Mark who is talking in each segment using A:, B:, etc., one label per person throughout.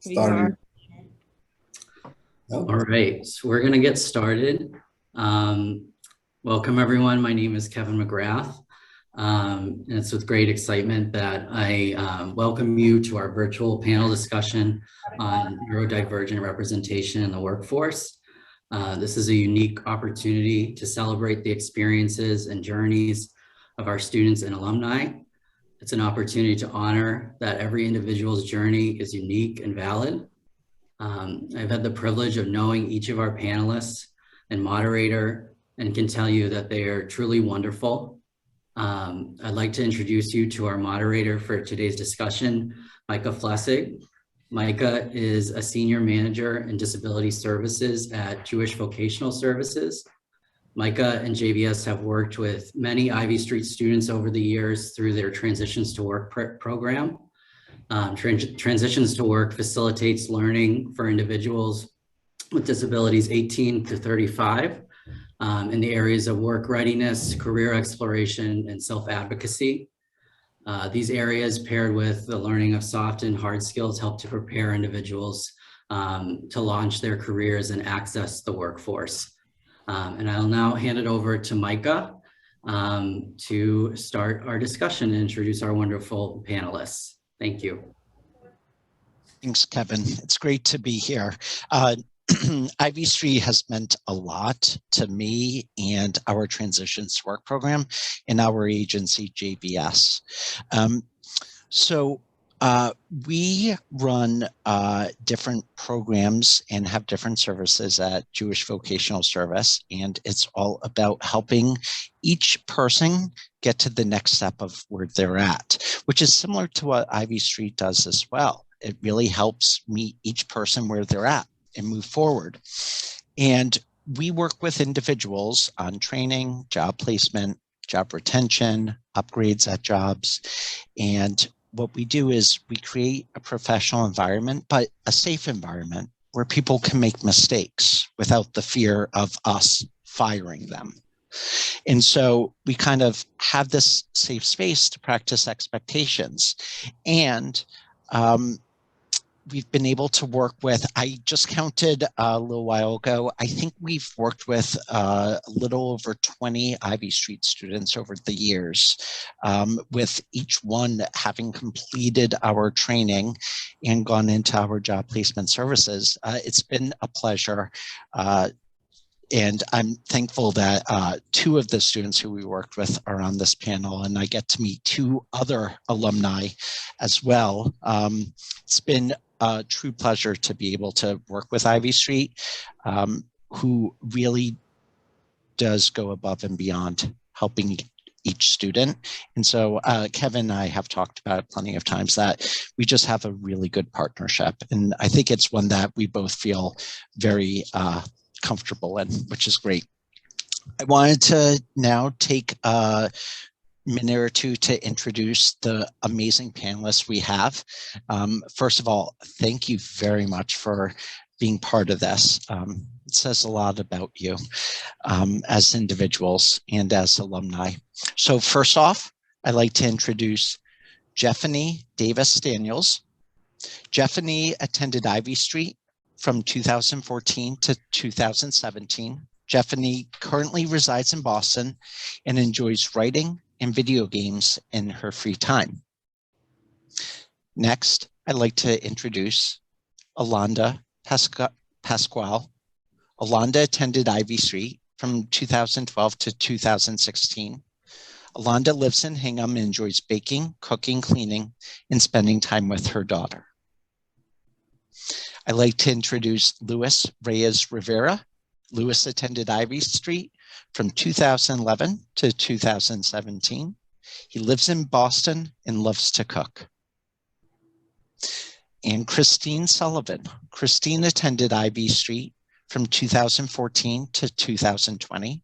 A: Starting.
B: All right, so we're going to get started. Welcome, everyone. My name is Kevin McGrath, and it's with great excitement that I welcome you to our virtual panel discussion on neurodivergent representation in the workforce. This is a unique opportunity to celebrate the experiences and journeys of our students and alumni. It's an opportunity to honor that every individual's journey is unique and valid. I've had the privilege of knowing each of our panelists and moderator and can tell you that they are truly wonderful. I'd like to introduce you to our moderator for today's discussion, Micah Flessig. Micah is a senior manager in disability services at Jewish Vocational Services. Micah and JVS have worked with many Ivy Street students over the years through their Transitions to Work program. Transitions to Work facilitates learning for individuals with disabilities 18 to 35 in the areas of work readiness, career exploration, and self-advocacy. These areas paired with the learning of soft and hard skills help to prepare individuals to launch their careers and access the workforce. And I'll now hand it over to Micah to start our discussion and introduce our wonderful panelists. Thank you.
C: Thanks, Kevin. It's great to be here. Ivy Street has meant a lot to me and our Transitions to Work program in our agency, JVS. We run different programs and have different services at Jewish Vocational Service, and it's all about helping each person get to the next step of where they're at, which is similar to what Ivy Street does as well. It really helps meet each person where they're at and move forward. And we work with individuals on training, job placement, job retention, upgrades at jobs, and what we do is we create a professional environment, but a safe environment where people can make mistakes without the fear of us firing them. And so we kind of have this safe space to practice expectations. And we've been able to work with, I just counted a little while ago, I think we've worked with a little over 20 Ivy Street students over the years, with each one having completed our training and gone into our job placement services. It's been a pleasure. And I'm thankful that two of the students who we worked with are on this panel, and I get to meet two other alumni as well. It's been a true pleasure to be able to work with Ivy Street, who really does go above and beyond helping each student. And so Kevin and I have talked about it plenty of times that we just have a really good partnership. And I think it's one that we both feel very comfortable in, which is great. I wanted to now take a minute or two to introduce the amazing panelists we have. First of all, thank you very much for being part of this. It says a lot about you as individuals and as alumni. So first off, I'd like to introduce Jefferney Davis Daniels. Jefferney attended Ivy Street from 2014 to 2017. Jefferney currently resides in Boston and enjoys writing and video games in her free time. Next, I'd like to introduce Alonda Pasquale. Alonda attended Ivy Street from 2012 to 2016. Alonda lives in Hingham and enjoys baking, cooking, cleaning, and spending time with her daughter. I'd like to introduce Reyes Rivera. Louis attended Ivy Street from 2011 to 2017. He lives in Boston and loves to cook. And Christine Sullivan. Christine attended Ivy Street from 2014 to 2020.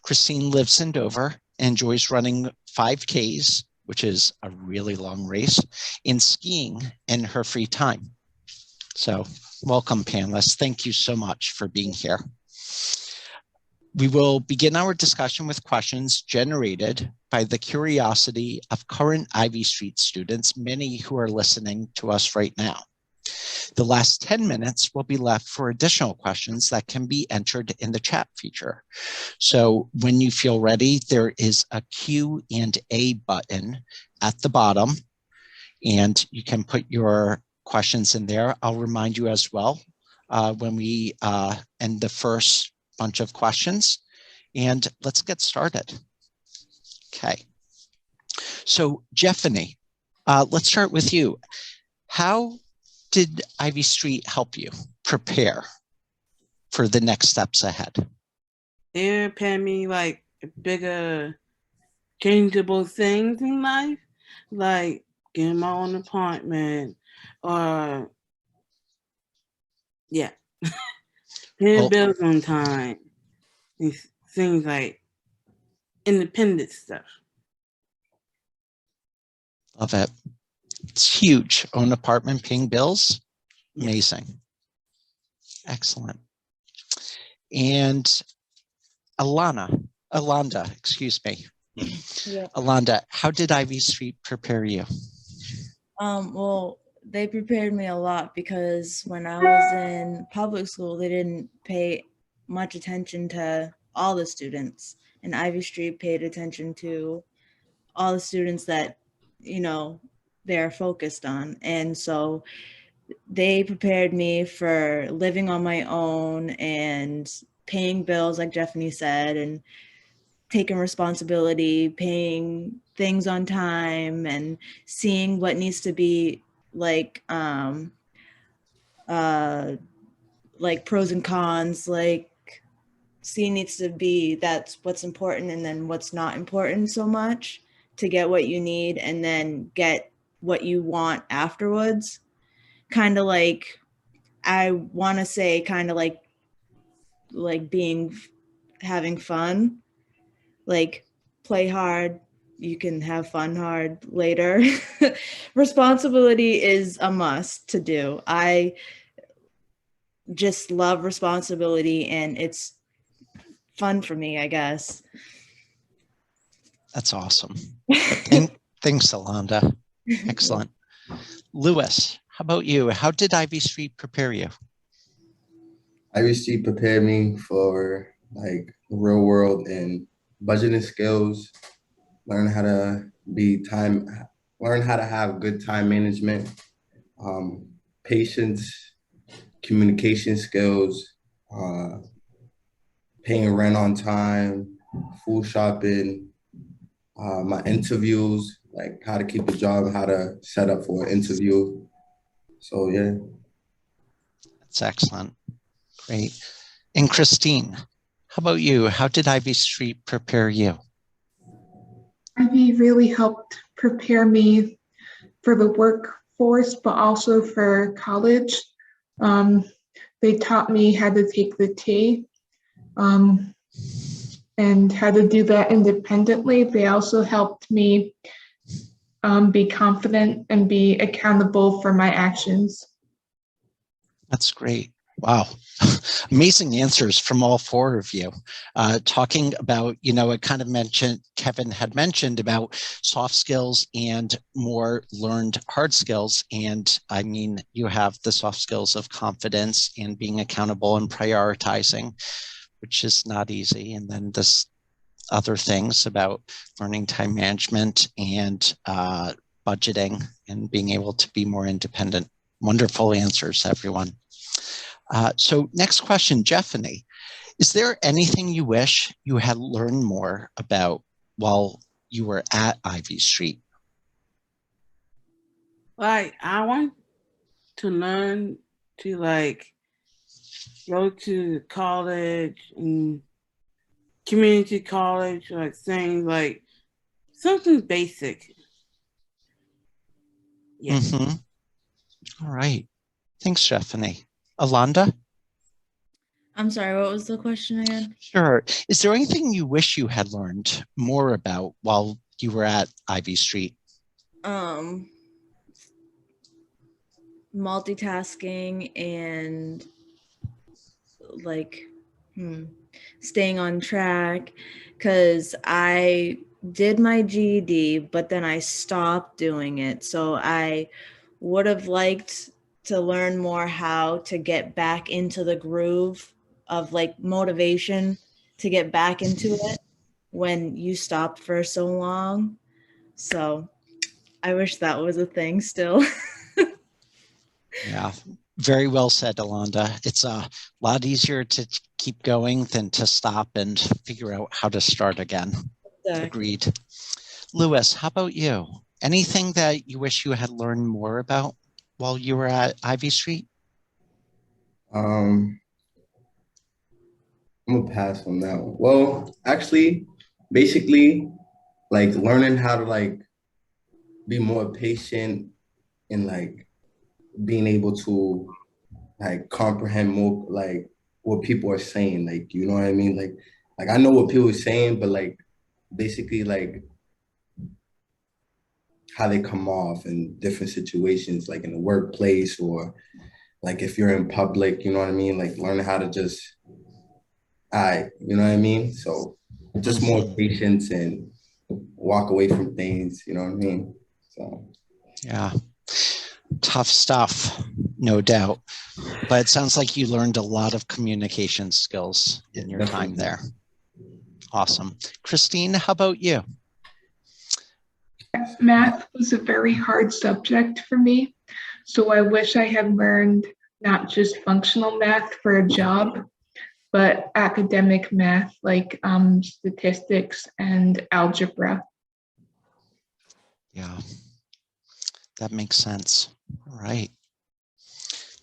C: Christine lives in Dover and enjoys running 5Ks, which is a really long race, and skiing in her free time. So welcome, panelists. Thank you so much for being here. We will begin our discussion with questions generated by the curiosity of current Ivy Street students, many who are listening to us right now. The last 10 minutes will be left for additional questions that can be entered in the chat feature. So when you feel ready, there is a Q&A button at the bottom, and you can put your questions in there. I'll remind you as well when we end the first bunch of questions, and let's get started. Okay. So Jefferney, let's start with you. How did Ivy Street help you prepare for the next steps ahead?
A: They prepared me like bigger, changeable things in life, like getting my own apartment, or yeah, paying bills on time, these things like independent stuff.
C: Love it. It's huge. Own apartment, paying bills. Amazing. Excellent. And Alonda, excuse me.
D: Yeah.
C: Alonda, how did Ivy Street prepare you?
D: Well, they prepared me a lot because when I was in public school, they didn't pay much attention to all the students, and Ivy Street paid attention to all the students that, you know, they're focused on. And so they prepared me for living on my own and paying bills, like Jefferney said, and taking responsibility, paying things on time, and seeing what needs to be like pros and cons, like seeing needs to be that's what's important and then what's not important so much to get what you need and then get what you want afterwards. Kind of like, I want to say kind of like having fun, like play hard, you can have fun hard later. Responsibility is a must to do. I just love responsibility and it's fun for me, I guess.
C: That's awesome. Thanks, Alonda. Excellent. Lewis, how about you? How did Ivy Street prepare you?
E: Ivy Street prepared me for like real world and budgeting skills, learn how to have good time management, patience, communication skills, paying rent on time, food shopping, my interviews, like how to keep a job, how to set up for an interview. So yeah.
C: That's excellent. Great. And Christine, how about you? How did Ivy Street prepare you?
F: Ivy really helped prepare me for the workforce, but also for college. They taught me how to take the T and how to do that independently. They also helped me be confident and be accountable for my actions.
C: That's great. Wow. Amazing answers from all four of you. Talking about, it kind of mentioned, Kevin had mentioned about soft skills and more learned hard skills. And I mean, you have the soft skills of confidence and being accountable and prioritizing, which is not easy. And then this other things about learning time management and budgeting and being able to be more independent. Wonderful answers, everyone. So next question, Jefferney, is there anything you wish you had learned more about while you were at Ivy Street?
A: Like, I want to learn to like go to college and community college, like things like something basic. Yeah.
C: All right. Thanks, Jefferney. Alonda?
D: I'm sorry, what was the question again?
C: Sure. Is there anything you wish you had learned more about while you were at Ivy Street?
D: Multitasking and like staying on track, because I did my GED, but then I stopped doing it. So I would have liked to learn more how to get back into the groove of like motivation to get back into it when you stopped for so long. So I wish that was a thing still.
C: Yeah, very well said, Alonda. It's a lot easier to keep going than to stop and figure out how to start again.
D: Exactly.
C: Agreed. Lewis, how about you? Anything that you wish you had learned more about while you were at Ivy Street?
E: I'm gonna pass on that one. Well, actually, basically, like learning how to like be more patient and like being able to like comprehend more like what people are saying. Like, you know what I mean? Like I know what people are saying, but like basically like how they come off in different situations, like in the workplace or like if you're in public, you know what I mean? Like learning how to just you know what I mean? So just more patience and walk away from things, you know what I mean? So
C: yeah, tough stuff, no doubt. But it sounds like you learned a lot of communication skills in your time there. Awesome. Christine, how about you?
F: Math was a very hard subject for me, so I wish I had learned not just functional math for a job, but academic math like statistics and algebra.
C: Yeah, that makes sense. All right.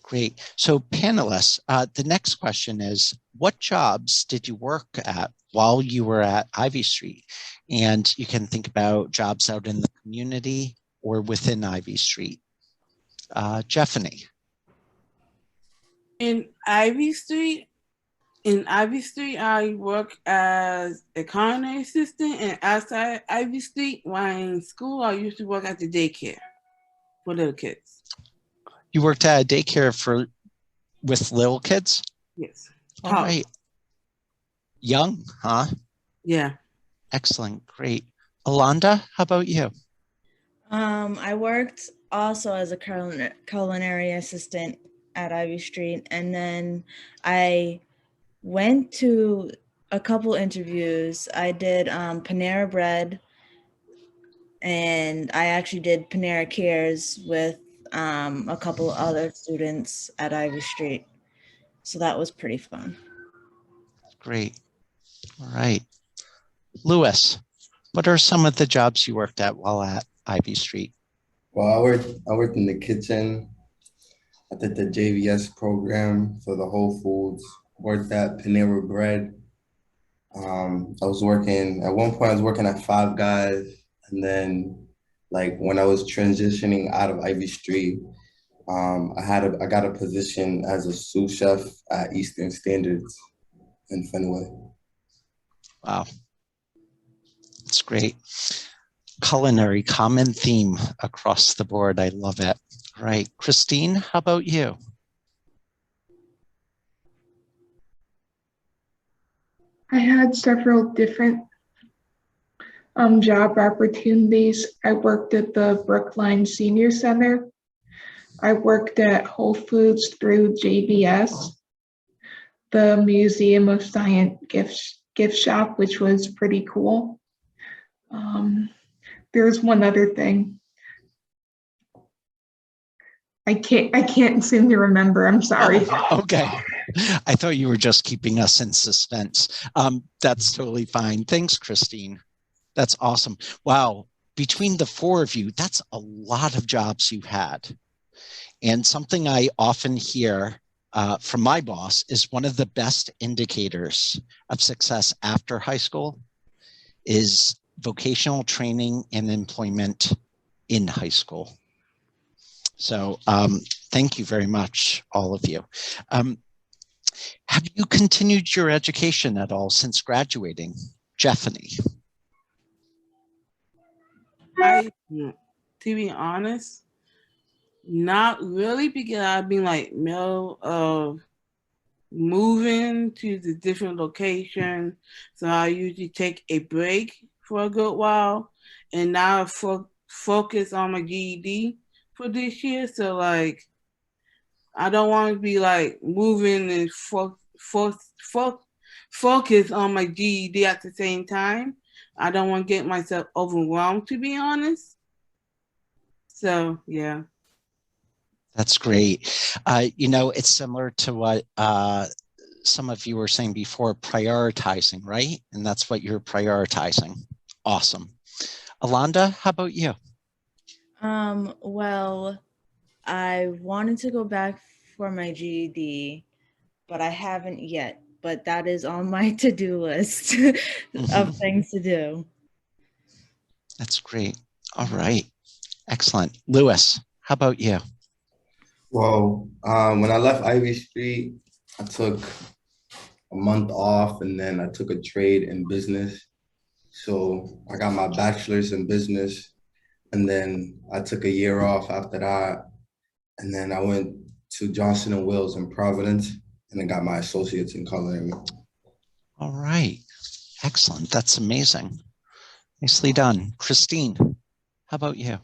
C: Great. So panelists, the next question is, what jobs did you work at while you were at Ivy Street? And you can think about jobs out in the community or within Ivy Street. Jefferney.
A: In Ivy Street, I work as a culinary assistant, and outside Ivy Street, while in school, I used to work at the daycare for little kids.
C: You worked at a daycare with little kids?
A: Yes.
C: All right. Young, huh?
A: Yeah.
C: Excellent. Great. Alonda, how about you?
D: I worked also as a culinary assistant at Ivy Street, and then I went to a couple interviews. I did Panera Bread, and I actually did Panera Cares with a couple other students at Ivy Street. So that was pretty fun.
C: Great. All right. Lewis, what are some of the jobs you worked at while at Ivy Street?
E: well, I worked in the kitchen. I did the JVS program for the Whole Foods, worked at Panera Bread. I was working, at one point I was working at Five Guys, and then like when I was transitioning out of Ivy Street, I got a position as a sous chef at Eastern Standards in Fenway.
C: Wow. That's great. Culinary, common theme across the board. I love it. All right. Christine, how about you?
F: I had several different job opportunities. I worked at the Brookline Senior Center. I worked at Whole Foods through JBS, the Museum of Science gift shop, which was pretty cool. There's one other thing. I can't seem to remember. I'm sorry.
C: Oh, okay. I thought you were just keeping us in suspense. That's totally fine. Thanks, Christine. That's awesome. Wow. Between the four of you, that's a lot of jobs you had. And something I often hear from my boss is one of the best indicators of success after high school is vocational training and employment in high school. So thank you very much, all of you. Have you continued your education at all since graduating? Jefferney.
A: To be honest, not really, because I've been like middle of moving to the different location. So I usually take a break for a good while, and now focus on my GED for this year. So like I don't want to be like moving and focus on my GED at the same time. I don't want to get myself overwhelmed, to be honest. So, yeah.
C: That's great. It's similar to what some of you were saying before, prioritizing, right? And that's what you're prioritizing. Awesome. Alonda, how about you?
D: Well, I wanted to go back for my GED, but I haven't yet. But that is on my to-do list of things to do.
C: That's great. All right. Excellent. Lewis, how about you?
E: Well, when I left Ivy Street, I took a month off and then I took a trade in business. So I got my bachelor's in business and then I took a year off after that. And then I went to Johnson & Wales in Providence and then got my associates in culinary.
C: All right. Excellent. That's amazing. Nicely done. Christine, how about you?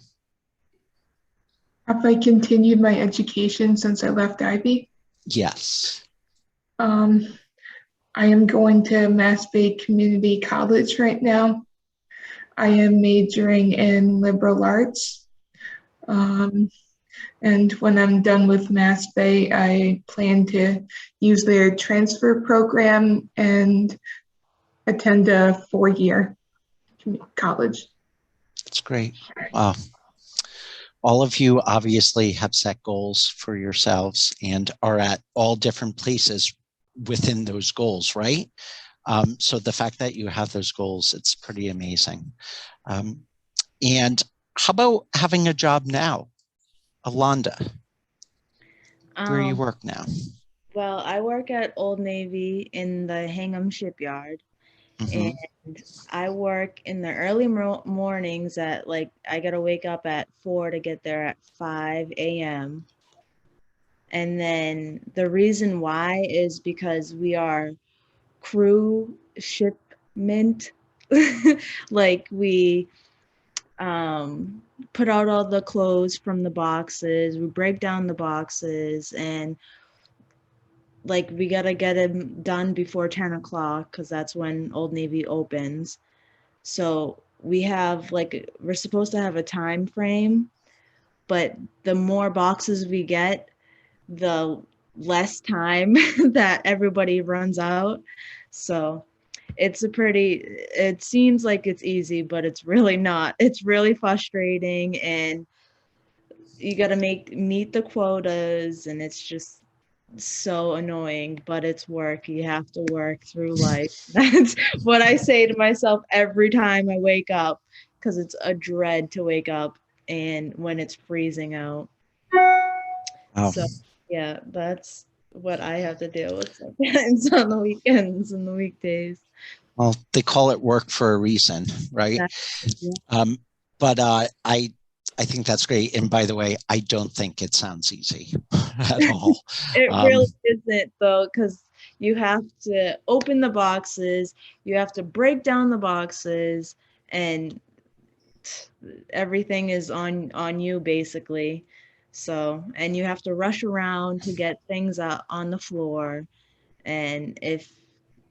F: Have I continued my education since I left Ivy?
C: Yes.
F: I am going to Mass Bay Community College right now. I am majoring in liberal arts. And when I'm done with Mass Bay, I plan to use their transfer program and attend a 4-year college.
C: That's great. Wow. All of you obviously have set goals for yourselves and are at all different places within those goals, right? So the fact that you have those goals, it's pretty amazing. And how about having a job now? Alonda, where you work now?
D: Well, I work at Old Navy in the Hingham Shipyard. And I work in the early mornings at I gotta wake up at 4 to get there at 5 a.m. And then the reason why is because we are crew shipment. We put out all the clothes from the boxes, we break down the boxes, and we gotta get it done before 10 o'clock because that's when Old Navy opens. So we have we're supposed to have a time frame, but the more boxes we get, the less time that everybody runs out. So it seems like it's easy, but it's really not. It's really frustrating, and you gotta meet the quotas, and it's just so annoying, but it's work. You have to work through life. That's what I say to myself every time I wake up, because it's a dread to wake up and when it's freezing out.
C: Wow.
D: So yeah, that's what I have to deal with sometimes on the weekends and the weekdays.
C: Well, they call it work for a reason, right?
D: Yeah.
C: But I think that's great. And by the way, I don't think it sounds easy at all.
D: It really isn't, though, because you have to open the boxes, you have to break down the boxes, and everything is on you basically. So, and you have to rush around to get things out on the floor, and if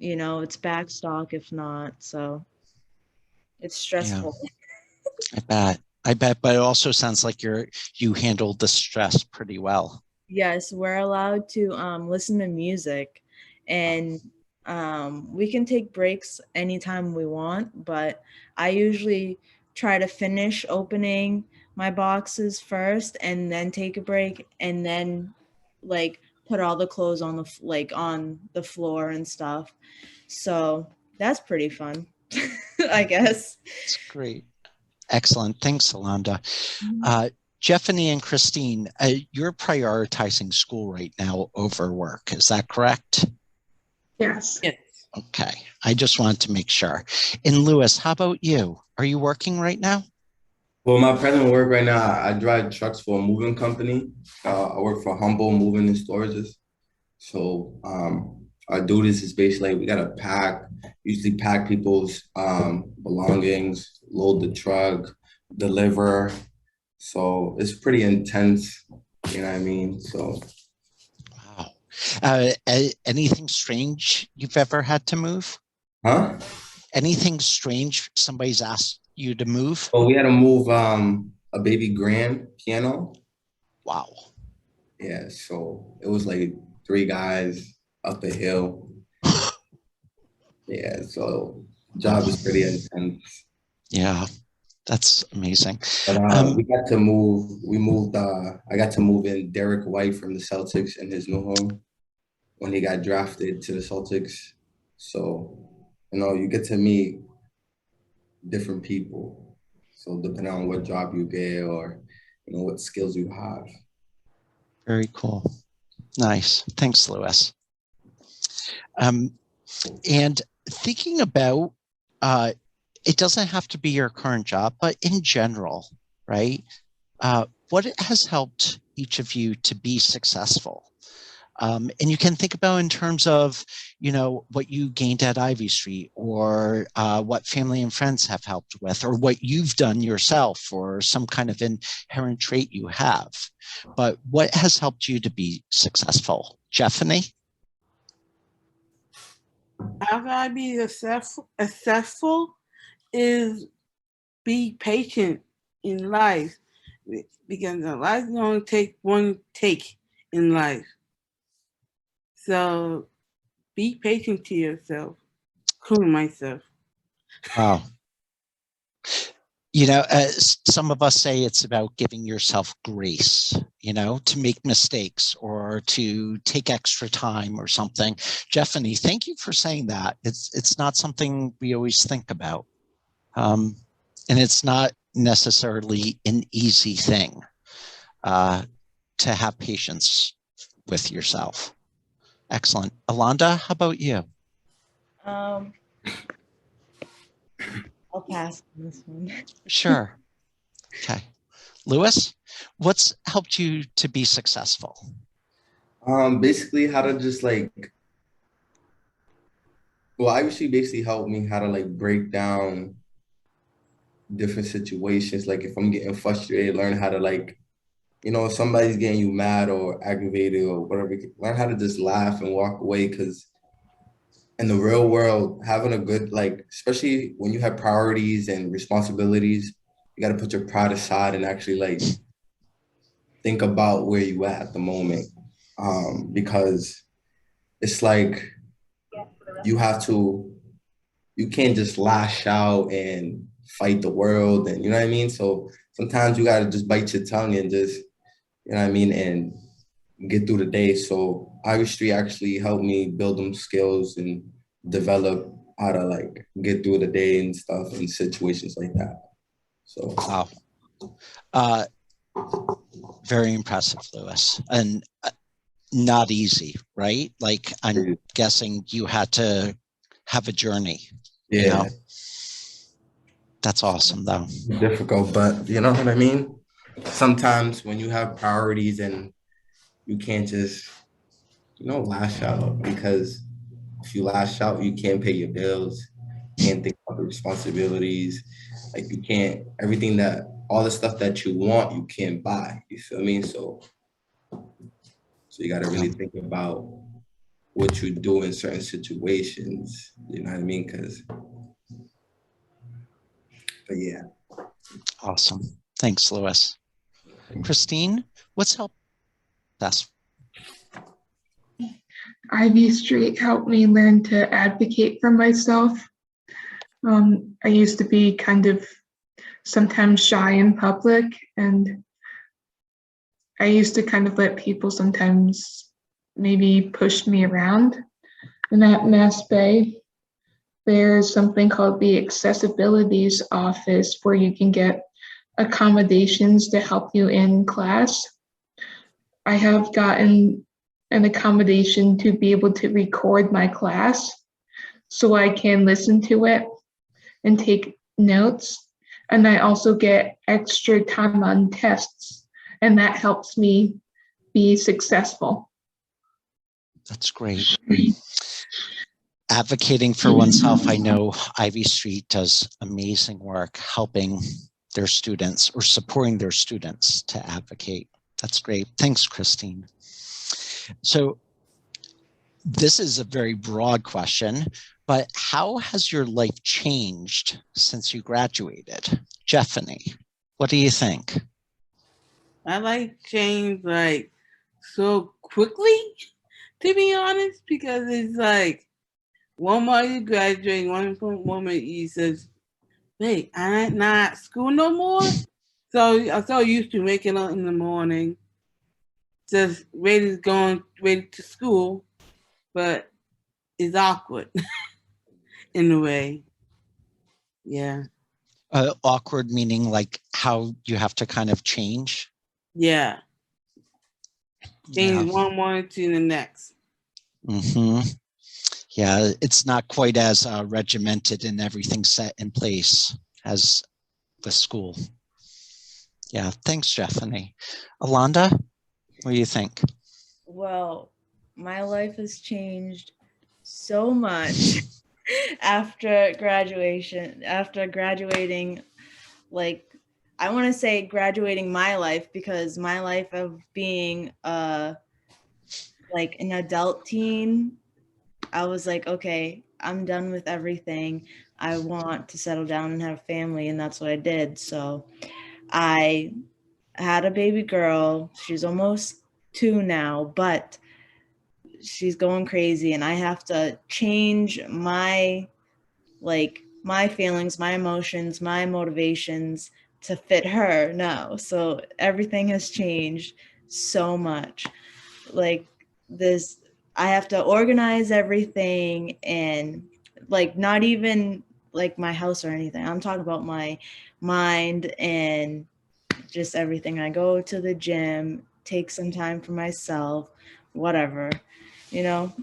D: it's back stock, if not, so it's stressful.
C: Yeah, I bet, but it also sounds like you handled the stress pretty well.
D: Yes, we're allowed to listen to music, and we can take breaks anytime we want, but I usually try to finish opening my boxes first and then take a break, and then put all the clothes on on the floor and stuff. So that's pretty fun, I guess.
C: It's great. Excellent. Thanks, Alonda. Jefferney and Christine, you're prioritizing school right now over work. Is that correct?
F: Yes.
A: Yes.
C: Okay. I just wanted to make sure. And Lewis, how about you? Are you working right now?
E: Well, my present work right now, I drive trucks for a moving company. I work for Humble Moving and Storages. So our duties is basically we gotta usually pack people's belongings, load the truck, deliver. So it's pretty intense, you know what I mean? So
C: Anything strange you've ever had to move?
E: Huh?
C: Anything strange somebody's asked you to move?
E: Oh, we had to move a baby grand piano.
C: Wow.
E: Yeah, so it was like 3 guys up a hill. Yeah, so job is pretty intense.
C: Yeah, that's amazing.
E: But we got to move. I got to move in Derek White from the Celtics in his new home when he got drafted to the Celtics. So, you get to meet different people. So depending on what job you get or what skills you have.
C: Very cool. Nice. Thanks, Lewis. And thinking about, it doesn't have to be your current job, but in general, right? What has helped each of you to be successful? And you can think about in terms of, what you gained at Ivy Street, or what family and friends have helped with, or what you've done yourself, or some kind of inherent trait you have. But what has helped you to be successful? Jefferney?
A: How can I be successful is be patient in life, because life only take one take in life. So be patient to yourself, including myself.
C: Wow. Some of us say it's about giving yourself grace, to make mistakes or to take extra time or something. Jefferney, thank you for saying that. It's not something we always think about. And it's not necessarily an easy thing to have patience with yourself. Excellent. Alonda, how about you?
D: I'll pass on this one.
C: Sure. Okay. Lewis, what's helped you to be successful?
E: Basically how to just obviously basically helped me how to break down different situations. Like if I'm getting frustrated, learn how to if somebody's getting you mad or aggravated or whatever, learn how to just laugh and walk away. Because in the real world, having a good, especially when you have priorities and responsibilities, you got to put your pride aside and actually think about where you at the moment. Because it's you can't just lash out and fight the world, and you know what I mean? So sometimes you got to just bite your tongue and just, you know what I mean, and get through the day. So Ivy Street actually helped me build them skills and develop how to get through the day and stuff in situations like that. So
C: wow. Very impressive, Lewis. And not easy, right? I'm guessing you had to have a journey.
E: Yeah.
C: That's awesome though.
E: Difficult, but you know what I mean? Sometimes when you have priorities and you can't just, lash out, because if you lash out, you can't pay your bills, can't think about the responsibilities. You can't, all the stuff that you want, you can't buy. You feel me? So you got to really think about what you do in certain situations. You know what I mean? But yeah.
C: Awesome. Thanks, Lewis. Christine, what's helped us?
F: Ivy Street helped me learn to advocate for myself. I used to be kind of sometimes shy in public, and I used to kind of let people sometimes maybe push me around. And at Mass Bay, there's something called the Accessibilities Office where you can get accommodations to help you in class. I have gotten an accommodation to be able to record my class so I can listen to it and take notes. And I also get extra time on tests, and that helps me be successful.
C: That's great. Advocating for oneself. I know Ivy Street does amazing work helping their students or supporting their students to advocate. That's great. Thanks, Christine. So This is a very broad question, but how has your life changed since you graduated? Jefferney, what do you think?
A: My life changed like so quickly, to be honest, because it's like one moment you graduate, one moment you says, "Wait, I'm not at school no more." So I'm so used to waking up in the morning, just ready to school, but it's awkward in a way. Yeah,
C: Awkward meaning like how you have to kind of change?
A: yeah.
C: Yeah.
A: Change one morning to the next.
C: Mm-hmm. Yeah, it's not quite as regimented and everything set in place as the school. Yeah, thanks, Jefferney. Alonda, what do you think?
D: Well, my life has changed so much after graduation, after graduating, like I want to say graduating my life, because my life of being like an adult teen, I was like, okay, I'm done with everything. I want to settle down and have a family, and that's what I did. So I had a baby girl. She's almost 2 now, but she's going crazy, and I have to change my feelings, my emotions, my motivations to fit her now. So everything has changed so much. Like this, I have to organize everything, and like not even like my house or anything. I'm talking about my mind and just everything. I go to the gym, take some time for myself, whatever, you know.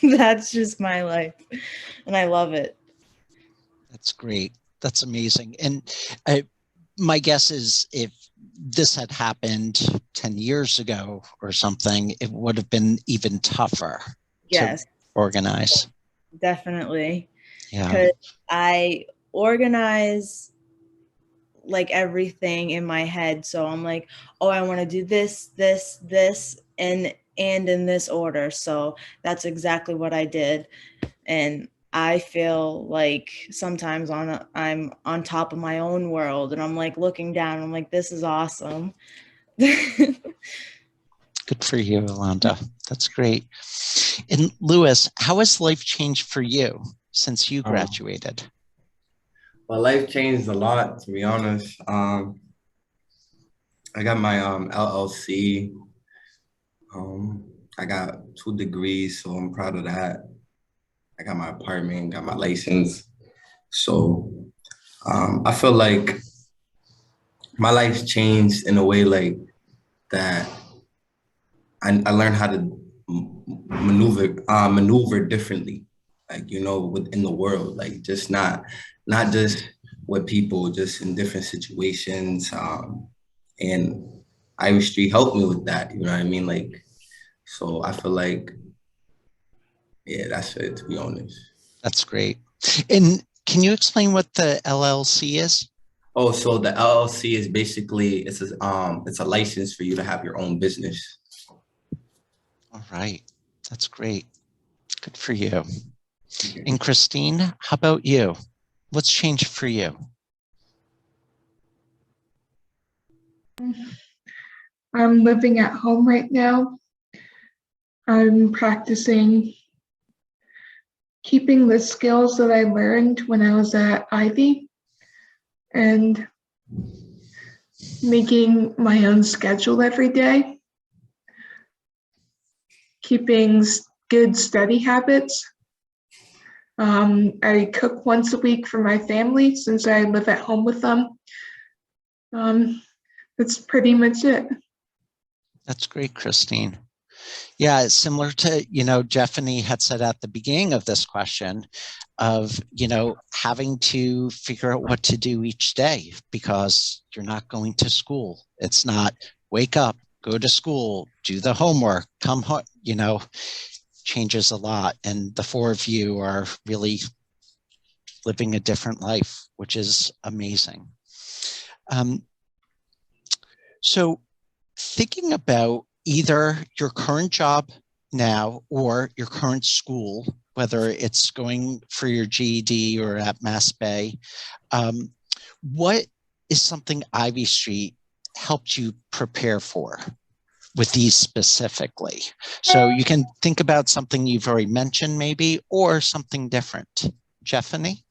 D: That's just my life, and I love it.
C: That's great. That's amazing. And my guess is if this had happened 10 years ago or something, it would have been even tougher
D: Yes,
C: to organize.
D: definitely.
C: Yeah.
D: Because I organize like everything in my head. So I'm like, oh, I want to do this, this, this, and in this order. So that's exactly what I did. And I feel like sometimes I'm on top of my own world, and I'm like looking down. I'm like, this is awesome.
C: Good for you, Alonda. That's great. And Lewis, how has life changed for you since you graduated?
E: Well, life changed a lot, to be honest. I got my LLC. I got 2 degrees, so I'm proud of that. I got my apartment, got my license. So I feel like my life changed in a way like that. I learned how to maneuver differently, like within the world, like just not just with people, just in different situations. And Irish Street helped me with that. You know what I mean? Like, so I feel like, yeah, that's it. To be honest.
C: That's great. And can you explain what the LLC is?
E: Oh, so the LLC is basically it's a license for you to have your own business.
C: All right, that's great. Good for you. And Christine, how about you? What's changed for you?
F: I'm living at home right now. I'm practicing keeping the skills that I learned when I was at Ivy and making my own schedule every day, keeping good study habits. I cook once a week for my family since I live at home with them. That's pretty much it.
C: That's great, Christine. Yeah, it's similar to, Jefferney had said at the beginning of this question of, having to figure out what to do each day because you're not going to school. It's not wake up, go to school, do the homework, come home, changes a lot. And the 4 of you are really living a different life, which is amazing. So thinking about either your current job now or your current school, whether it's going for your GED or at Mass Bay, what is something Ivy Street helped you prepare for with these specifically? So you can think about something you've already mentioned maybe, or something different. Jefferney?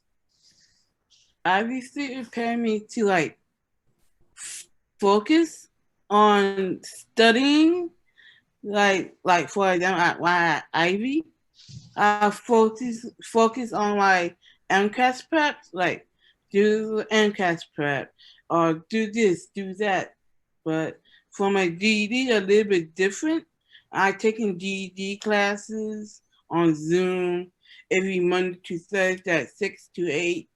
A: Ivy Street prepared me to like focus on studying, like for example, at Ivy, I focus on like MCAS prep, like do MCAS prep or do this, do that. But for my GED, a little bit different. I taking GED classes on Zoom every Monday to Thursday at 6 to 8.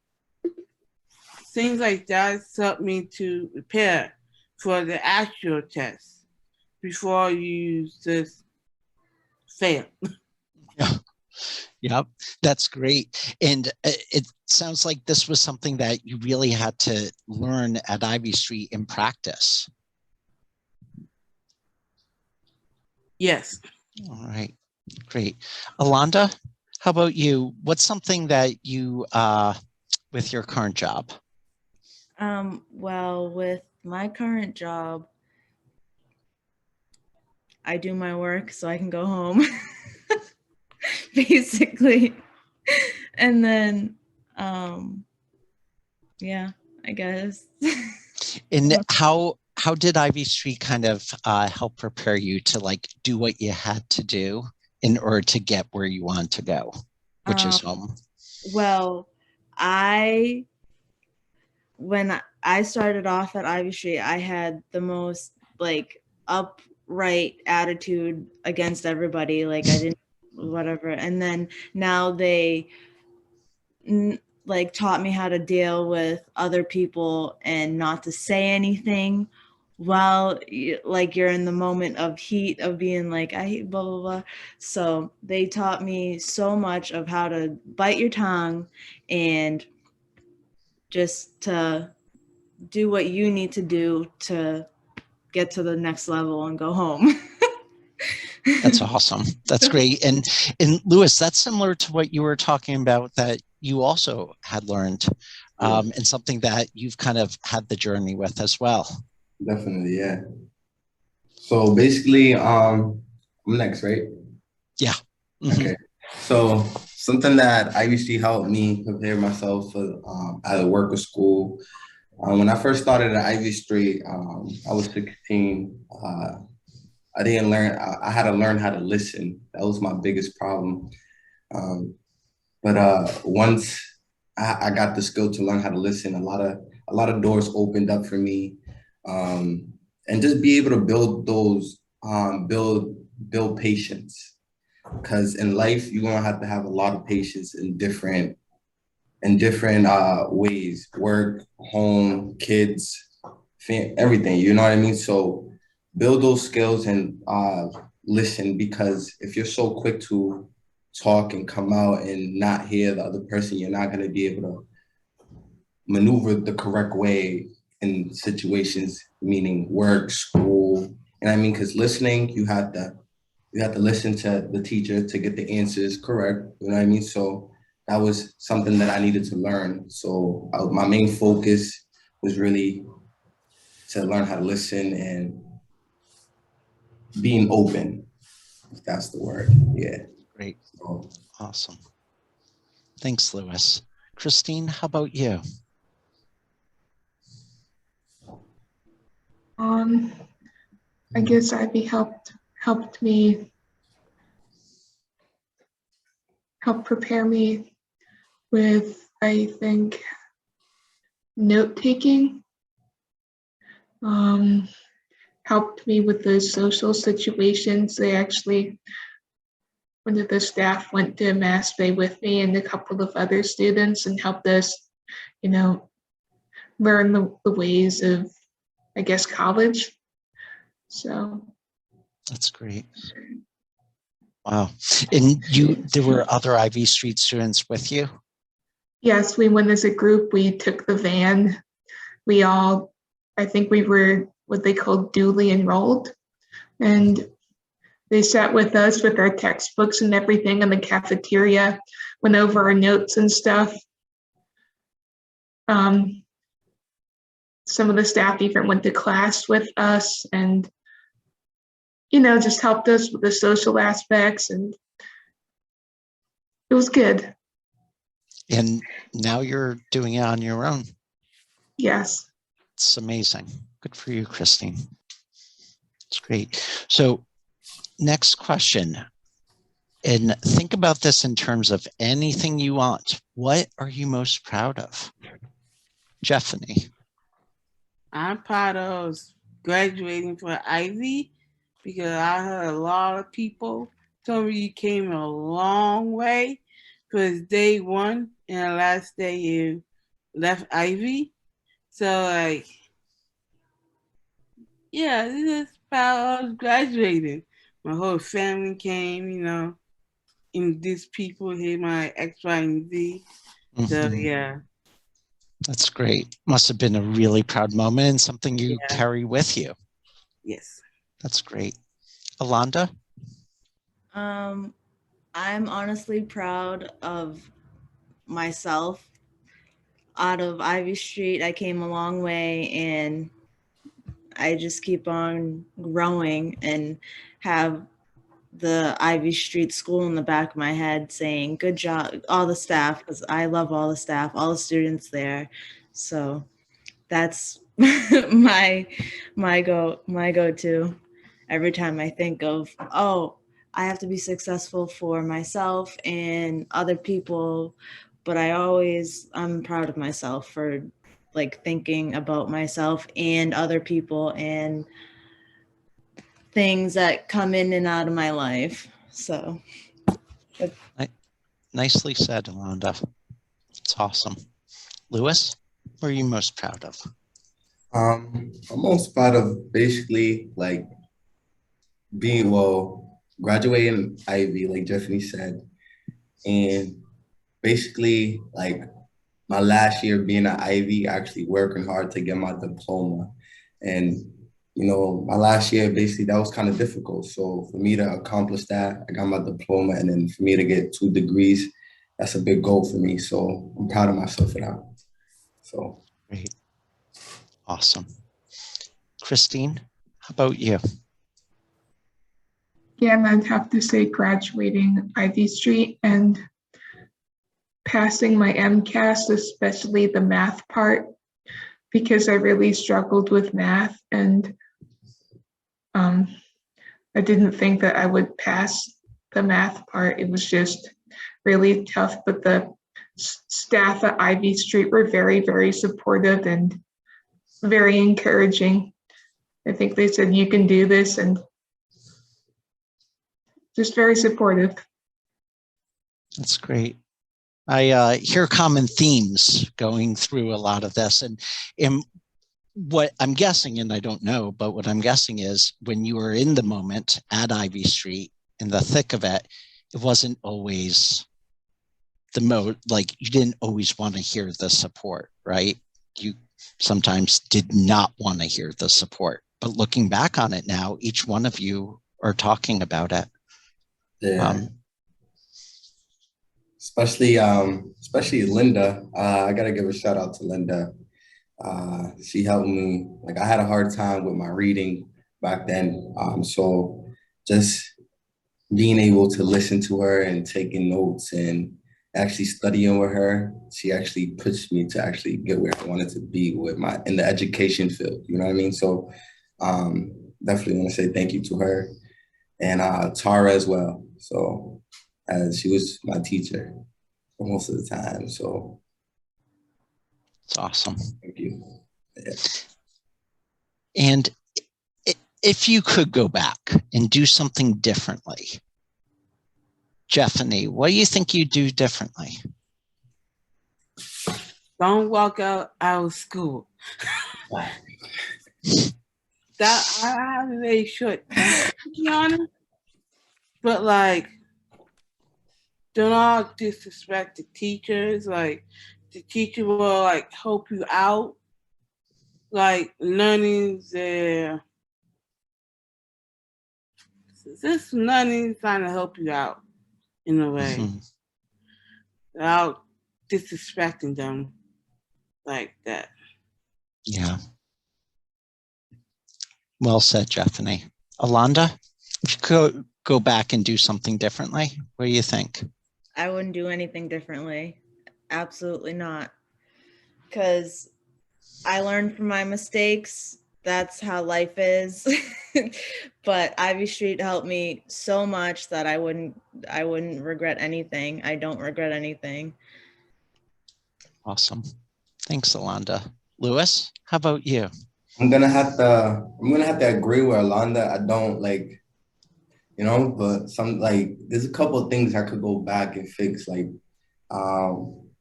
A: Things like that help me to prepare for the actual test before you just fail.
C: Yeah. Yep, that's great. And it sounds like this was something that you really had to learn at Ivy Street in practice.
A: Yes.
C: All right, great. Alonda, how about you? What's something that you, with your current job?
D: Well, with my current job, I do my work so I can go home, basically. And then, yeah, I guess.
C: And how did Ivy Street kind of help prepare you to like do what you had to do in order to get where you want to go, which is home?
D: Well, when I started off at Ivy Street, I had the most like upright attitude against everybody. Like I didn't, whatever. And then now they like taught me how to deal with other people and not to say anything while like you're in the moment of heat of being like, I hate blah, blah, blah. So they taught me so much of how to bite your tongue and just to do what you need to do to get to the next level and go home.
C: That's awesome. That's great. And Louis, that's similar to what you were talking about that you also had learned, and something that you've kind of had the journey with as well.
E: Definitely, yeah. So basically, I'm next, right?
C: Yeah. Mm-hmm.
E: Okay. So something that I used to help me prepare myself for either work or school. When I first started at Ivy Street, I was 16. I didn't learn. I had to learn how to listen. That was my biggest problem. But once I got the skill to learn how to listen, a lot of doors opened up for me, and just be able to build those build patience. Because in life, you're gonna have to have a lot of patience in different ways: work, home, kids, everything. You know what I mean? So build those skills and listen, because if you're so quick to talk and come out and not hear the other person, you're not going to be able to maneuver the correct way in situations, meaning work, school. And I mean, because listening, you have to listen to the teacher to get the answers correct. You know what I mean? So that was something that I needed to learn. So my main focus was really to learn how to listen and being open, if that's the word. Yeah.
C: Great. So. Awesome. Thanks, Louis. Christine, how about you?
F: I guess Ivy helped prepare me with, I think, note-taking. Helped me with the social situations. One of the staff went to Mass Bay with me and a couple of other students and helped us, learn the ways of, I guess, college. So.
C: That's great. Wow. And there were other Ivy Street students with you?
F: Yes, we went as a group. We took the van. I think we were what they call duly enrolled. And They sat with us with our textbooks and everything in the cafeteria, went over our notes and stuff. Some of the staff even went to class with us and, just helped us with the social aspects, and it was good.
C: And now you're doing it on your own.
F: Yes.
C: It's amazing. Good for you, Christine. It's great. So next question. And think about this in terms of anything you want. What are you most proud of? Jefferney.
A: I'm proud of graduating for Ivy because I heard a lot of people tell me you came a long way because day one and the last day you left Ivy. So yeah, this is proud of graduating. My whole family came, and these people here, my X, Y, and Z. So yeah.
C: That's great. Must have been a really proud moment and something you carry with you.
A: Yes.
C: That's great. Alonda?
D: I'm honestly proud of myself. Out of Ivy Street, I came a long way, and I just keep on growing and have the Ivy Street School in the back of my head saying, good job, all the staff, because I love all the staff, all the students there. So that's my go-to every time I think of, oh, I have to be successful for myself and other people, but I'm proud of myself for thinking about myself and other people and things that come in and out of my life. So
C: Nicely said, Alonda. It's awesome. Lewis, what are you most proud of?
E: I'm most proud of basically graduating Ivy, like Jeffrey said, and basically my last year being at Ivy, actually working hard to get my diploma. And, my last year, basically, that was kind of difficult. So for me to accomplish that, I got my diploma. And then for me to get 2 degrees, that's a big goal for me. So I'm proud of myself for that. So.
C: Great. Awesome. Christine, how about you?
F: Yeah, and I'd have to say graduating Ivy Street and passing my MCAS, especially the math part, because I really struggled with math, and I didn't think that I would pass the math part. It was just really tough, but the staff at Ivy Street were very, very supportive and very encouraging. I think they said, you can do this, and just very supportive.
C: That's great. I hear common themes going through a lot of this, and what I'm guessing, and I don't know, but what I'm guessing is when you were in the moment at Ivy Street, in the thick of it, it wasn't always you didn't always want to hear the support, right? You sometimes did not want to hear the support, but looking back on it now, each one of you are talking about it.
E: Yeah. Especially Linda. I gotta give a shout out to Linda. She helped me. I had a hard time with my reading back then. So just being able to listen to her and taking notes and actually studying with her, she actually pushed me to actually get where I wanted to be in the education field. You know what I mean? So definitely want to say thank you to her and Tara as well. So as she was my teacher for most of the time. So
C: it's awesome.
E: Thank you. Yeah.
C: And if you could go back and do something differently, Jefferney, what do you think you'd do differently?
A: Don't walk out of school. That I have a very short temper, to be honest. But do not disrespect the teachers. The teacher will help you out. Learning just learning, trying to help you out in a way without disrespecting them like that.
C: Yeah. Well said, Jefferney. Alonda, if you could go back and do something differently, what do you think?
D: I wouldn't do anything differently. Absolutely not. Because I learned from my mistakes. That's how life is. But Ivy Street helped me so much that I wouldn't regret anything. I don't regret anything.
C: Awesome. Thanks, Alonda. Lewis, how about you?
E: I'm gonna have to agree with Alonda. I don't like, but there's a couple of things I could go back and fix,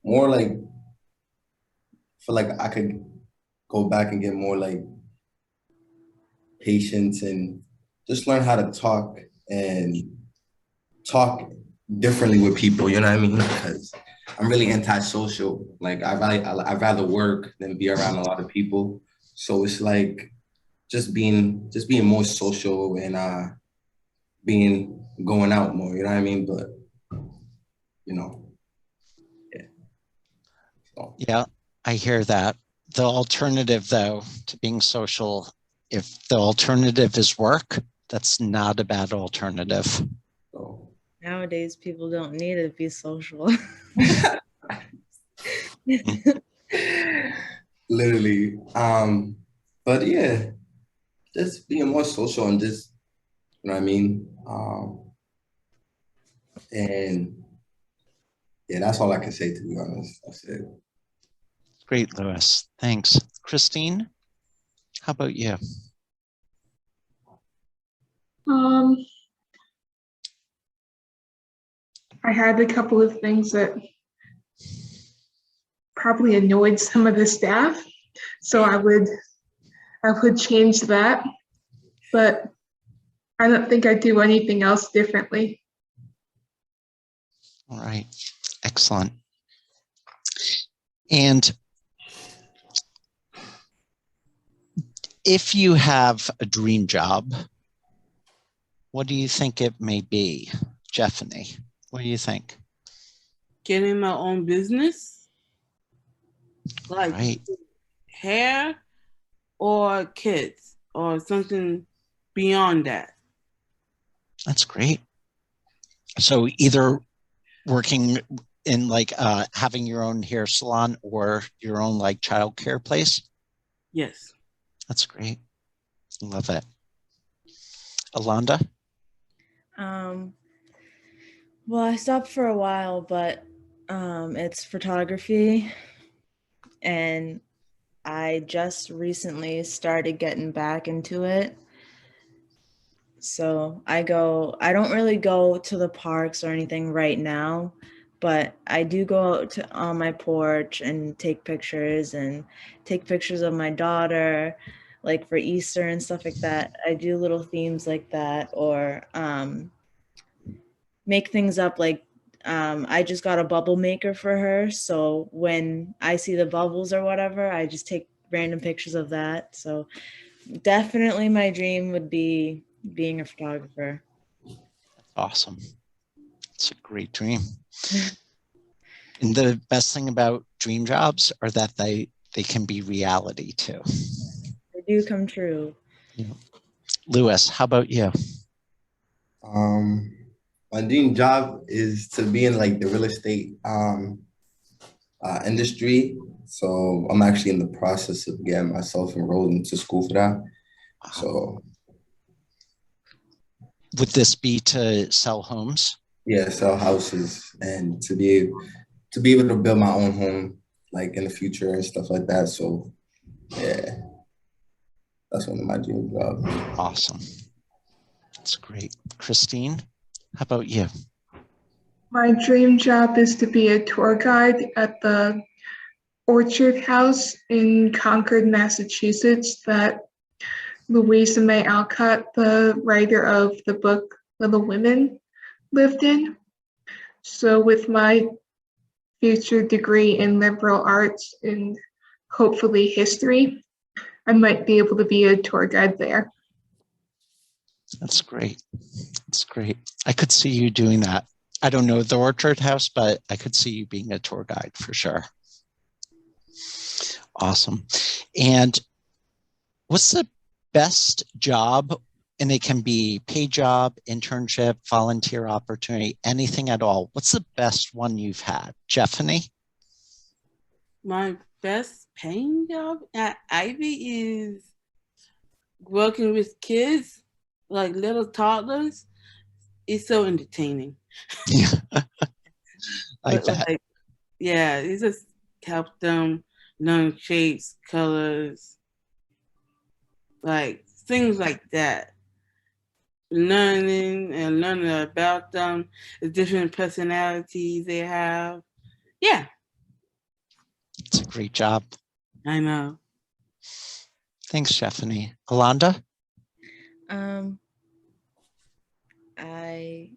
E: more like, feel like I could go back and get more like patience and just learn how to talk differently with people, you know what I mean? Because I'm really antisocial. Like I'd rather work than be around a lot of people. So it's like just being more social and going out more, you know what I mean? But yeah. So.
C: Yeah, I hear that. The alternative, though, to being social, if the alternative is work, that's not a bad alternative.
E: So.
D: Nowadays, people don't need to be social.
E: Literally. But yeah, just being more social and just, you know what I mean? And yeah, that's all I can say, to be honest. That's it.
C: Great, Lewis. Thanks. Christine, how about you?
F: I had a couple of things that probably annoyed some of the staff, so I would change that, but I don't think I'd do anything else differently.
C: All right, excellent. And if you have a dream job, what do you think it may be? Jefferney, what do you think?
A: Getting my own business, like
C: Right.
A: hair or kids or something beyond that.
C: That's great. So either working in like having your own hair salon or your own like childcare place?
A: Yes.
C: That's great. Love it. Alonda?
D: Well, I stopped for a while, but it's photography. And I just recently started getting back into it. So I don't really go to the parks or anything right now, but I do go on my porch and take pictures of my daughter, like for Easter and stuff like that. I do little themes like that, or make things up. Like I just got a bubble maker for her. So when I see the bubbles or whatever, I just take random pictures of that. So definitely my dream would be being a photographer.
C: Awesome. It's a great dream. And the best thing about dream jobs are that they can be reality too.
D: They do come true.
C: Yeah. Lewis, how about you?
E: My dream job is to be in like the real estate industry. So I'm actually in the process of getting myself enrolled into school for that. So
C: would this be to sell homes?
E: Yeah, sell houses and to be able to build my own home like in the future and stuff like that. So yeah, that's one of my dream jobs.
C: Awesome. That's great. Christine, how about you?
F: My dream job is to be a tour guide at the Orchard House in Concord, Massachusetts, that Louisa May Alcott, the writer of the book Little Women, lived in. So with my future degree in liberal arts and hopefully history, I might be able to be a tour guide there.
C: That's great. That's great. I could see you doing that. I don't know the Orchard House, but I could see you being a tour guide for sure. Awesome. And what's the best job? And it can be paid job, internship, volunteer opportunity, anything at all. What's the best one you've had? Jefferney?
A: My best paying job at Ivy is working with kids, like little toddlers. It's so entertaining.
C: Yeah. I
A: But
C: bet.
A: like, yeah, it just helps them learn shapes, colors, like things like that. Learning about them, the different personalities they have. Yeah,
C: It's a great job.
A: I know.
C: Thanks, Jefferney. Alonda?
D: I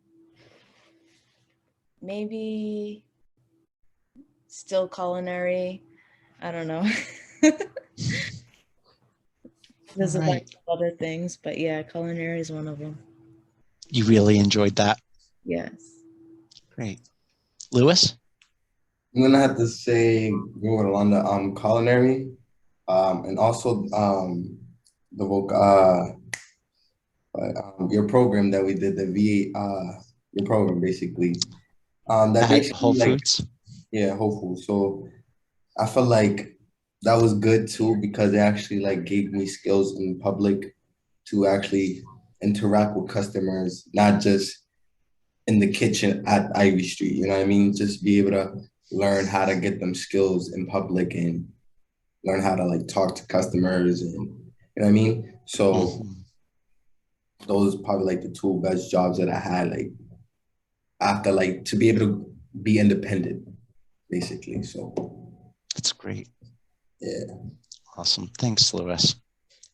D: maybe still culinary. I don't know. There's a bunch of other things, but yeah, culinary is one of them.
C: You really enjoyed that?
D: Yes.
C: Great. Lewis?
E: I'm gonna have to say go with Alonda, culinary, and also the your program that we did, the VA, your program basically. That
C: At
E: basically
C: Whole
E: like
C: Foods?
E: yeah, Whole Foods. So I feel like that was good too because it actually like gave me skills in public to actually interact with customers, not just in the kitchen at Ivy Street. You know what I mean? Just be able to learn how to get them skills in public and learn how to like talk to customers and you know what I mean? So those are probably like the two best jobs that I had, like after like to be able to be independent, basically. So
C: That's great.
E: yeah.
C: Awesome. Thanks, Lewis.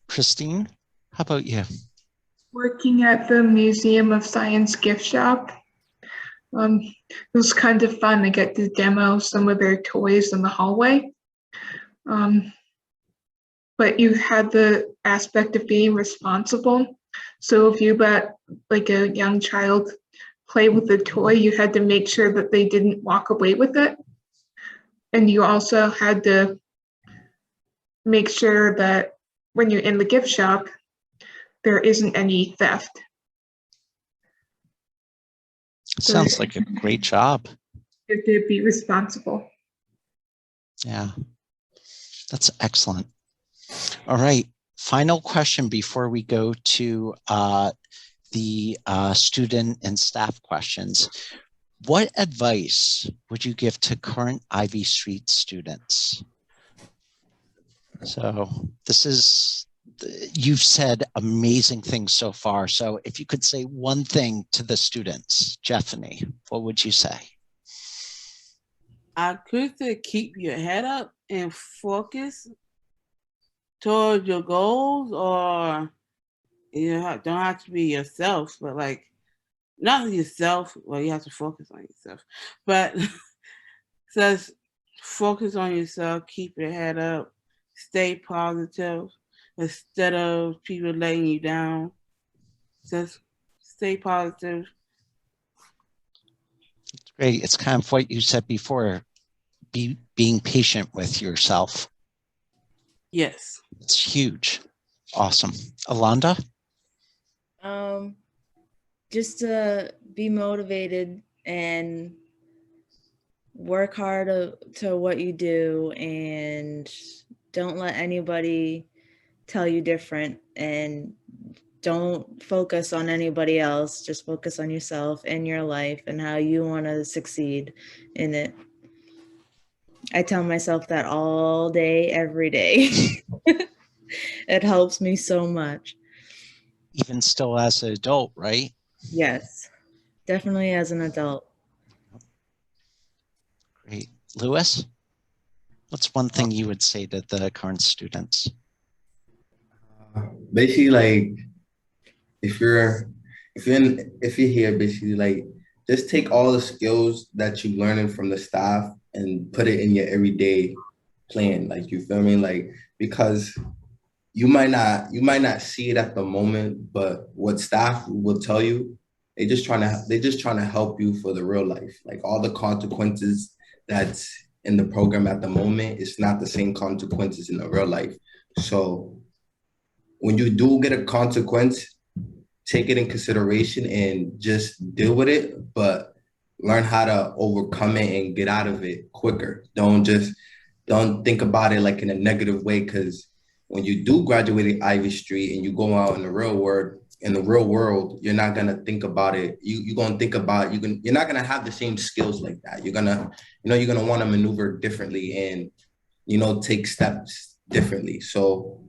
C: Christine, how about you?
F: Working at the Museum of Science gift shop. It was kind of fun to get to demo some of their toys in the hallway. But you had the aspect of being responsible. So if you let like a young child play with the toy, you had to make sure that they didn't walk away with it. And you also had to make sure that when you're in the gift shop, there isn't any theft.
C: Sounds like a great job.
F: You have to be responsible.
C: Yeah, that's excellent. All right, final question before we go to the student and staff questions. What advice would you give to current Ivy Street students? So this is, you've said amazing things so far. So if you could say one thing to the students, Jefferney, what would you say?
A: I could say keep your head up and focus towards your goals, or you don't have to be yourself, but like not yourself. Well, you have to focus on yourself, but just focus on yourself. Keep your head up. Stay positive instead of people letting you down. Just stay positive.
C: It's great. It's kind of what you said before, being patient with yourself.
A: Yes.
C: It's huge. Awesome. Alonda?
D: Just to be motivated and work hard to what you do, and don't let anybody tell you different, and don't focus on anybody else. Just focus on yourself and your life and how you want to succeed in it. I tell myself that all day, every day. It helps me so much.
C: Even still as an adult, right?
D: Yes, definitely as an adult.
C: Great. Lewis, what's one thing you would say to the current students?
E: Basically, like if you're here, basically like just take all the skills that you're learning from the staff and put it in your everyday plan. Like you feel me? Like because you might not see it at the moment, but what staff will tell you, they're just trying to help you for the real life. Like all the consequences that's in the program at the moment, it's not the same consequences in the real life. So when you do get a consequence, take it in consideration and just deal with it, but learn how to overcome it and get out of it quicker. Don't think about it like in a negative way, because when you do graduate at Ivy Street and you go out in the real world, you're not gonna think about it. You're gonna think about you're not gonna have the same skills like that. You're gonna want to maneuver differently and take steps differently. So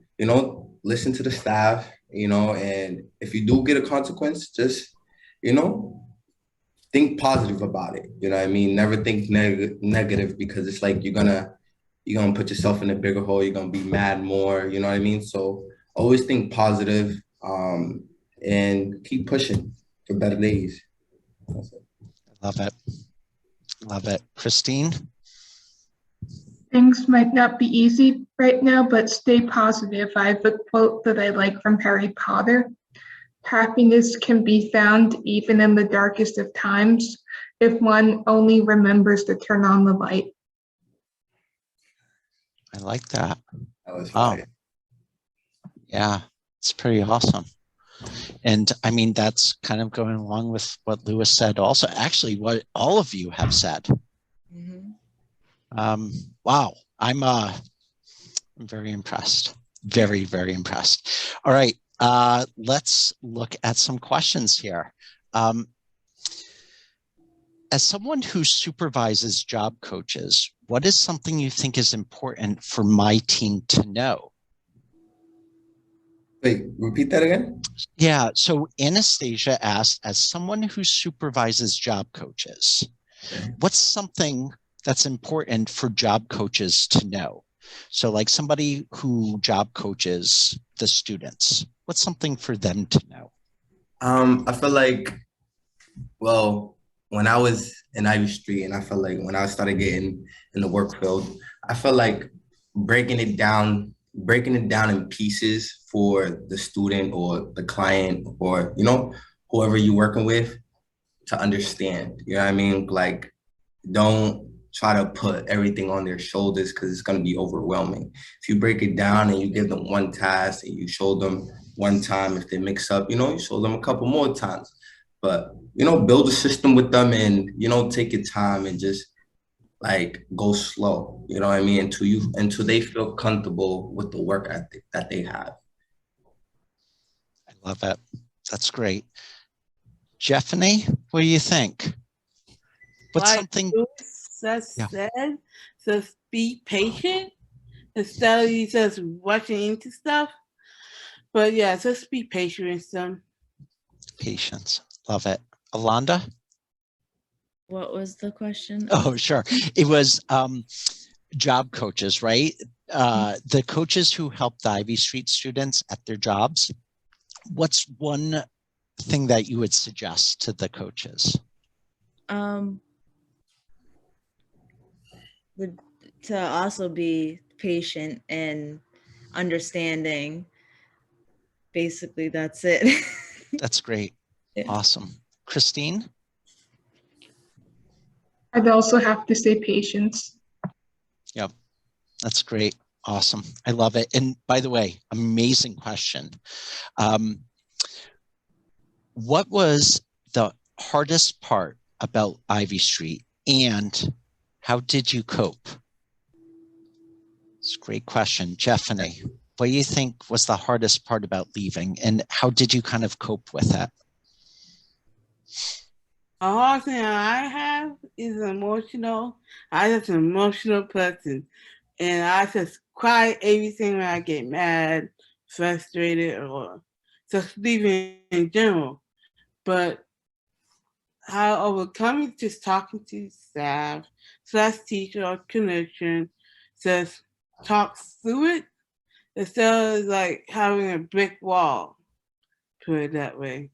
E: listen to the staff, and if you do get a consequence, just think positive about it. You know what I mean? Never think negative, because it's like you're gonna put yourself in a bigger hole. You're gonna be mad more. You know what I mean? So always think positive, and keep pushing for better days. That's it.
C: Love it. Love it. Christine?
F: Things might not be easy right now, but stay positive. I have a quote that I like from Harry Potter. Happiness can be found even in the darkest of times if one only remembers to turn on the light.
C: I like that.
E: That was
C: Wow.
E: fire.
C: Yeah, it's pretty awesome. And I mean, that's kind of going along with what Lewis said also, actually, what all of you have said. Wow, I'm very impressed. Very, very impressed. All right, let's look at some questions here. As someone who supervises job coaches, what is something you think is important for my team to know?
E: Wait, repeat that again?
C: Yeah, so Anastasia asked, as someone who supervises job coaches, what's something that's important for job coaches to know? So like somebody who job coaches the students, what's something for them to know?
E: I feel like, well, when I was in Ivy Street, and I felt like when I started getting in the work field, I felt like breaking it down in pieces for the student or the client or, whoever you're working with to understand. You know what I mean? Like, don't try to put everything on their shoulders, because it's going to be overwhelming. If you break it down and you give them one task and you show them one time, if they mix up, you show them a couple more times. But, build a system with them and, take your time and just like go slow, you know what I mean? Until they feel comfortable with the work ethic that they have.
C: I love that. That's great. Jefferney, what do you think? What's
A: Like
C: something?
A: Lewis says be patient instead of you just rushing into stuff. But yeah, just be patient with them.
C: Patience. Love it. Alonda?
D: What was the question?
C: Oh, sure. It was job coaches, right? The coaches who help the Ivy Street students at their jobs. What's one thing that you would suggest to the coaches?
D: To also be patient and understanding. Basically, that's it.
C: That's great.
D: Yeah.
C: Awesome. Christine?
F: I'd also have to say patience.
C: Yep. That's great. Awesome. I love it. And by the way, amazing question. What was the hardest part about Ivy Street and how did you cope? It's a great question. Jefferney, what do you think was the hardest part about leaving and how did you kind of cope with that?
A: A hard thing I have is emotional. I'm just an emotional person. And I just cry everything when I get mad, frustrated, or just leaving in general. But how I overcome it, just talking to staff, / teacher or clinician, just talk through it instead of like having a brick wall, put it that way.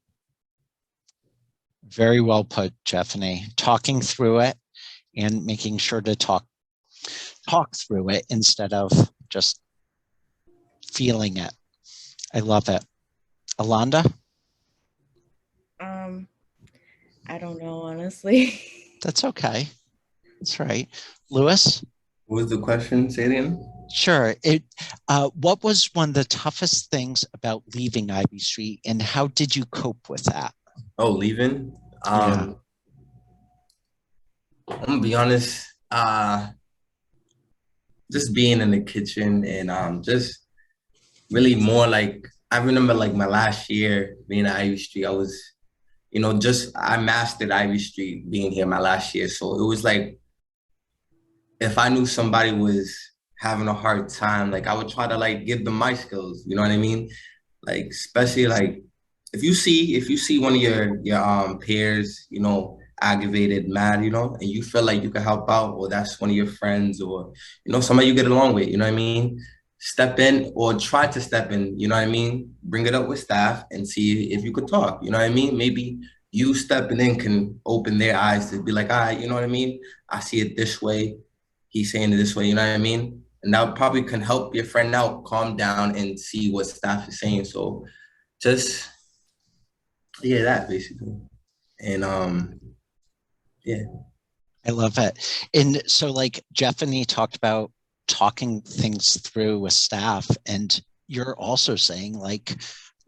C: Very well put, Jefferney. Talking through it and making sure to talk through it instead of just feeling it. I love it. Alonda?
D: I don't know, honestly.
C: That's okay. That's right. Lewis?
E: What was the question? Say it again.
C: Sure. What was one of the toughest things about leaving Ivy Street, and how did you cope with that?
E: Oh, leaving.
C: Yeah.
E: I'm gonna be honest. Just being in the kitchen and just really more like I remember like my last year being at Ivy Street. I was, I mastered Ivy Street being here my last year. So it was like if I knew somebody was having a hard time, like I would try to like give them my skills. You know what I mean? Like especially like if you see one of your peers, aggravated, mad, and you feel like you can help out, or that's one of your friends, or somebody you get along with, you know what I mean? Step in or try to step in, you know what I mean? Bring it up with staff and see if you could talk, you know what I mean? Maybe you stepping in can open their eyes to be like, all right, you know what I mean? I see it this way. He's saying it this way, you know what I mean? And that probably can help your friend out calm down and see what staff is saying. So just, yeah, that basically. And yeah.
C: I love it. And so like Jefferney talked about talking things through with staff, and you're also saying like,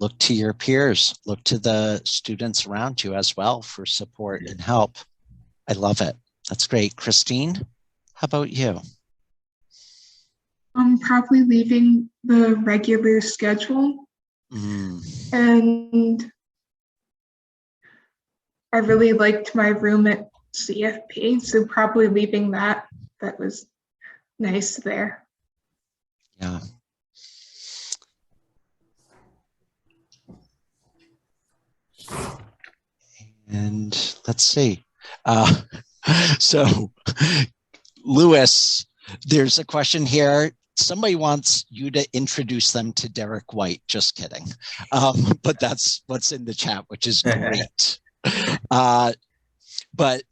C: look to your peers, look to the students around you as well for support and help. I love it. That's great. Christine, how about you?
F: I'm probably leaving the regular schedule. And I really liked my room at CFP, so probably leaving that. That was nice there.
C: Yeah. And let's see. So Lewis, there's a question here. Somebody wants you to introduce them to Derek White. Just kidding. But that's what's in the chat, which is great. But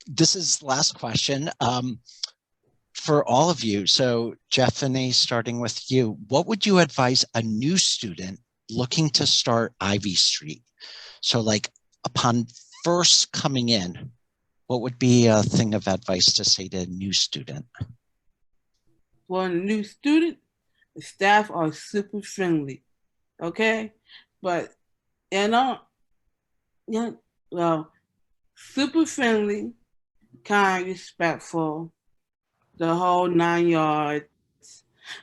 C: this is last question for all of you. So Jefferney, starting with you, what would you advise a new student looking to start Ivy Street? So like upon first coming in, what would be a thing of advice to say to a new student?
A: For a new student, the staff are super friendly, okay? But, super friendly, kind, respectful, the whole 9 yards.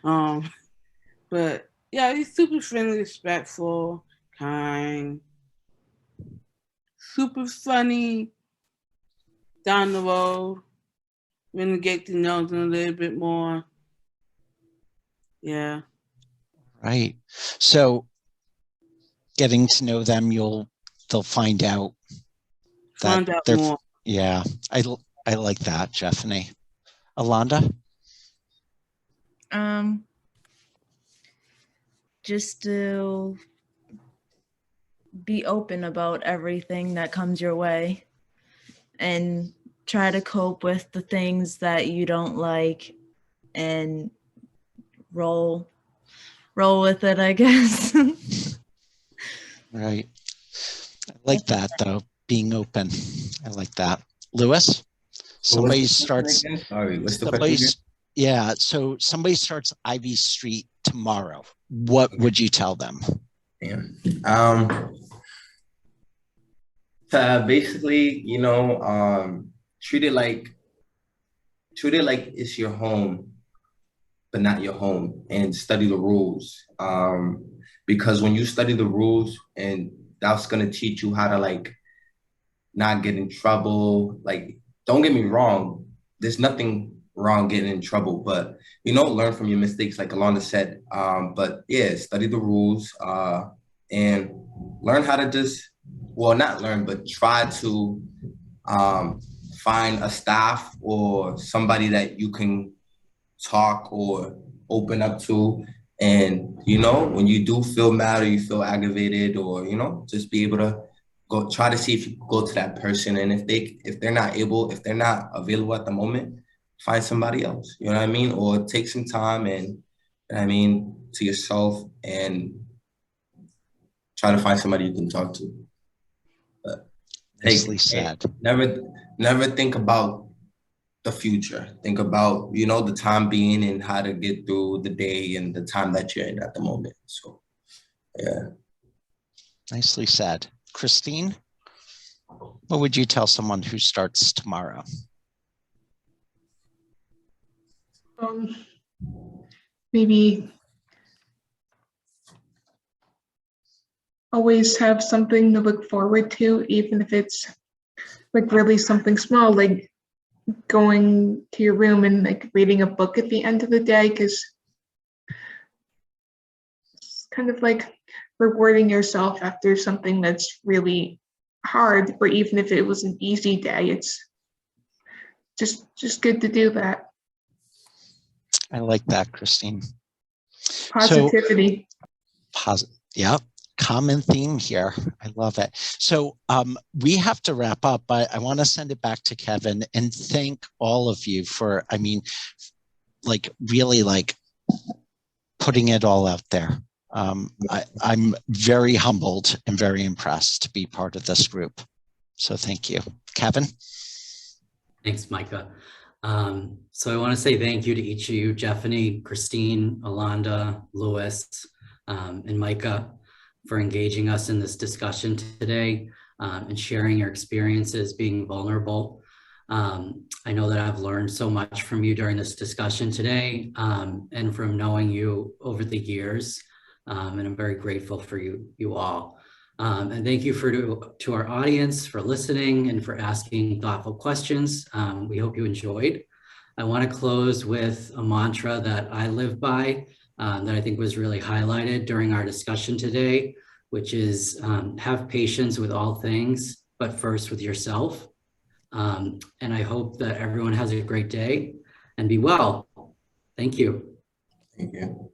A: But yeah, he's super friendly, respectful, kind, super funny down the road when you get to know them a little bit more. Yeah.
C: Right. So getting to know them, they'll find out
A: Find out more.
C: Yeah, I like that, Jefferney. Alonda?
D: Just to be open about everything that comes your way and try to cope with the things that you don't like and roll with it, I guess.
C: Right. I like that though, being open. I like that. Lewis? Somebody starts.
E: Sorry, what's the question?
C: Yeah, so somebody starts Ivy Street tomorrow. What would you tell them?
E: Basically, treat it like it's your home, but not your home, and study the rules. Because when you study the rules, and that's gonna teach you how to like not get in trouble. Like, don't get me wrong, there's nothing wrong getting in trouble, but learn from your mistakes, like Alonda said. But yeah, study the rules and learn how to not learn, but try to find a staff or somebody that you can talk or open up to. And, when you do feel mad or you feel aggravated or, just be able to go try to see if you can go to that person. And if they're not available at the moment, find somebody else, you know what I mean? Or take some time and to yourself and try to find somebody you can talk to. But
C: Nicely said.
E: never think about the future. Think about, you know, the time being and how to get through the day and the time that you're in at the moment. So, yeah.
C: Nicely said. Christine, what would you tell someone who starts tomorrow?
F: Maybe always have something to look forward to, even if it's like really something small, like going to your room and like reading a book at the end of the day, because it's kind of like rewarding yourself after something that's really hard, or even if it was an easy day, it's just good to do that.
C: I like that, Christine.
F: Positivity.
C: Yeah, common theme here. I love it. So we have to wrap up, but I want to send it back to Kevin and thank all of you for, I mean, like really like putting it all out there. I'm very humbled and very impressed to be part of this group. So thank you. Kevin?
B: Thanks, Micah. So I want to say thank you to each of you, Jefferney, Christine, Alonda, Louis, and Micah, for engaging us in this discussion today and sharing your experiences, being vulnerable. I know that I've learned so much from you during this discussion today and from knowing you over the years. And I'm very grateful for you all. And thank you to our audience for listening and for asking thoughtful questions. We hope you enjoyed. I want to close with a mantra that I live by that I think was really highlighted during our discussion today, which is have patience with all things, but first with yourself. And I hope that everyone has a great day and be well. Thank you.
E: Thank you.